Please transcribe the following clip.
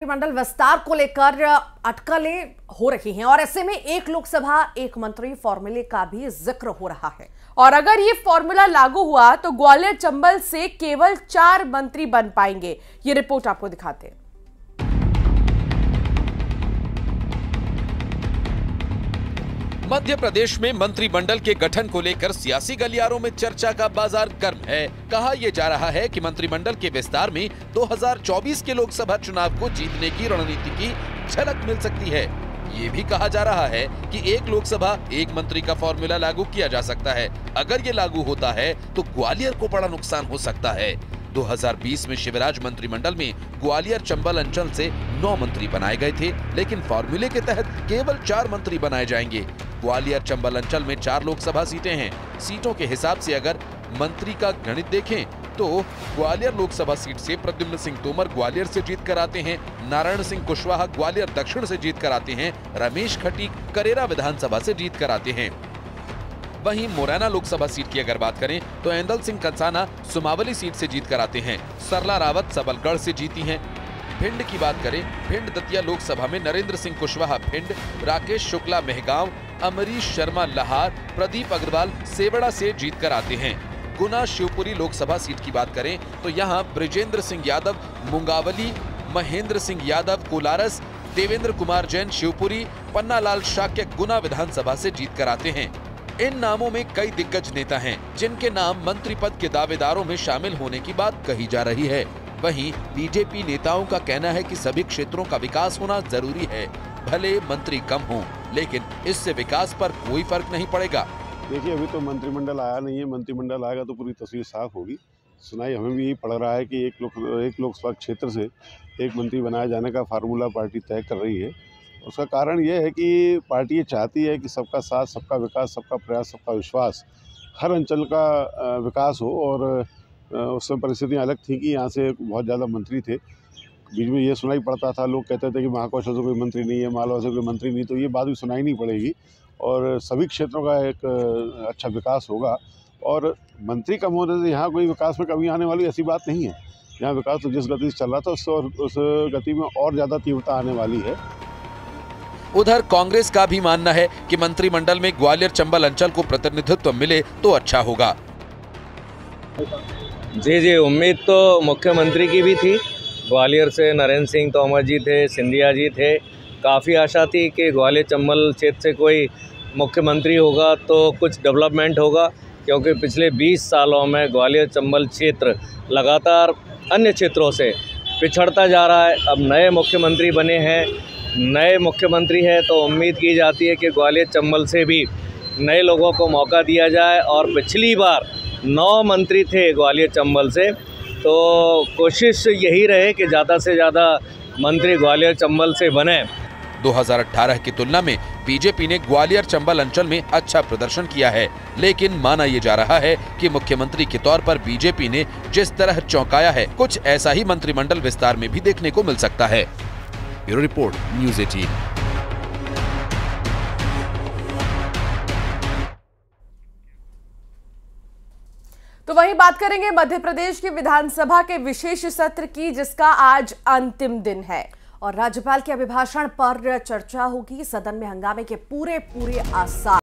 मंत्रिमंडल विस्तार को लेकर अटकलें हो रही हैं और ऐसे में एक लोकसभा एक मंत्री फॉर्मूले का भी जिक्र हो रहा है। और अगर ये फॉर्मूला लागू हुआ तो ग्वालियर चंबल से केवल 4 मंत्री बन पाएंगे। ये रिपोर्ट आपको दिखाते हैं। मध्य प्रदेश में मंत्रिमंडल के गठन को लेकर सियासी गलियारों में चर्चा का बाजार गर्म है। कहा यह जा रहा है कि मंत्रिमंडल के विस्तार में 2024 के लोकसभा चुनाव को जीतने की रणनीति की झलक मिल सकती है। ये भी कहा जा रहा है कि एक लोकसभा एक मंत्री का फॉर्मूला लागू किया जा सकता है। अगर ये लागू होता है तो ग्वालियर को बड़ा नुकसान हो सकता है। 2020 में शिवराज मंत्रिमंडल में ग्वालियर चंबल अंचल से 9 मंत्री बनाए गए थे, लेकिन फॉर्मूले के तहत केवल 4 मंत्री बनाए जाएंगे। ग्वालियर चंबल अंचल में 4 लोकसभा सीटें हैं। सीटों के हिसाब से अगर मंत्री का गणित देखें तो ग्वालियर लोकसभा सीट से प्रद्युम्न सिंह तोमर ग्वालियर से जीत कर आते हैं, नारायण सिंह कुशवाहा ग्वालियर दक्षिण से जीत कर आते हैं, रमेश खटीक करेरा विधानसभा से जीत कर आते हैं। वहीं मुरैना लोकसभा सीट की अगर बात करें तो एंदल सिंह कंसाना सुमावली सीट से जीत कर आते हैं, सरला रावत सबलगढ़ से जीती हैं। भिंड की बात करें, भिंड दतिया लोकसभा में नरेंद्र सिंह कुशवाहा भिंड, राकेश शुक्ला मेहगांव, अमरीश शर्मा लहार, प्रदीप अग्रवाल सेवड़ा से जीत कर आते हैं। गुना शिवपुरी लोकसभा सीट की बात करें तो यहाँ ब्रिजेंद्र सिंह यादव मुंगावली, महेंद्र सिंह यादव कोलारस, देवेंद्र कुमार जैन शिवपुरी, पन्नालाल शाक्य गुना विधानसभा से जीत कर आते हैं। इन नामों में कई दिग्गज नेता हैं जिनके नाम मंत्री पद के दावेदारों में शामिल होने की बात कही जा रही है। वहीं बीजेपी नेताओं का कहना है कि सभी क्षेत्रों का विकास होना जरूरी है, भले मंत्री कम हों, लेकिन इससे विकास पर कोई फर्क नहीं पड़ेगा। देखिए, अभी तो मंत्रिमंडल आया नहीं है। मंत्रिमंडल आएगा तो पूरी तस्वीर साफ होगी। सुनाई हमें भी यही पड़ रहा है कि एक लोकसभा क्षेत्र से एक मंत्री बनाए जाने का फार्मूला पार्टी तय कर रही है। उसका कारण ये है कि पार्टी ये चाहती है कि सबका साथ, सबका विकास, सबका प्रयास, सबका विश्वास, हर अंचल का विकास हो। और उस समय परिस्थितियाँ अलग थी कि यहाँ से बहुत ज़्यादा मंत्री थे। बीच में ये सुनाई पड़ता था, लोग कहते थे कि महाकौशल से कोई मंत्री नहीं है, मालवा से कोई मंत्री नहीं, तो ये बात भी सुनाई नहीं पड़ेगी और सभी क्षेत्रों का एक अच्छा विकास होगा। और मंत्री कम होने से यहाँ कोई विकास में कमी आने वाली ऐसी बात नहीं है। यहाँ विकास तो जिस गति से चल रहा था उस गति में और ज़्यादा तीव्रता आने वाली है। उधर कांग्रेस का भी मानना है कि मंत्रिमंडल में ग्वालियर चंबल अंचल को प्रतिनिधित्व मिले तो अच्छा होगा। जी, उम्मीद तो मुख्यमंत्री की भी थी। ग्वालियर से नरेंद्र सिंह तोमर जी थे, सिंधिया जी थे। काफ़ी आशा थी कि ग्वालियर चंबल क्षेत्र से कोई मुख्यमंत्री होगा तो कुछ डेवलपमेंट होगा, क्योंकि पिछले 20 सालों में ग्वालियर चंबल क्षेत्र लगातार अन्य क्षेत्रों से पिछड़ता जा रहा है। अब नए मुख्यमंत्री बने हैं, नए मुख्यमंत्री है तो उम्मीद की जाती है कि ग्वालियर चंबल से भी नए लोगों को मौका दिया जाए। और पिछली बार 9 मंत्री थे ग्वालियर चंबल से, तो कोशिश यही रहे कि ज़्यादा से ज़्यादा मंत्री ग्वालियर चंबल से बने। 2018 की तुलना में बीजेपी ने ग्वालियर चंबल अंचल में अच्छा प्रदर्शन किया है, लेकिन माना यह जा रहा है कि मुख्यमंत्री के तौर पर बीजेपी ने जिस तरह चौंकाया है, कुछ ऐसा ही मंत्रिमंडल विस्तार में भी देखने को मिल सकता है। Bureau report, news 18। तो वहीं बात करेंगे मध्य प्रदेश की विधानसभा के विशेष सत्र की, जिसका आज अंतिम दिन है और राज्यपाल के अभिभाषण पर चर्चा होगी। सदन में हंगामे के पूरे आसार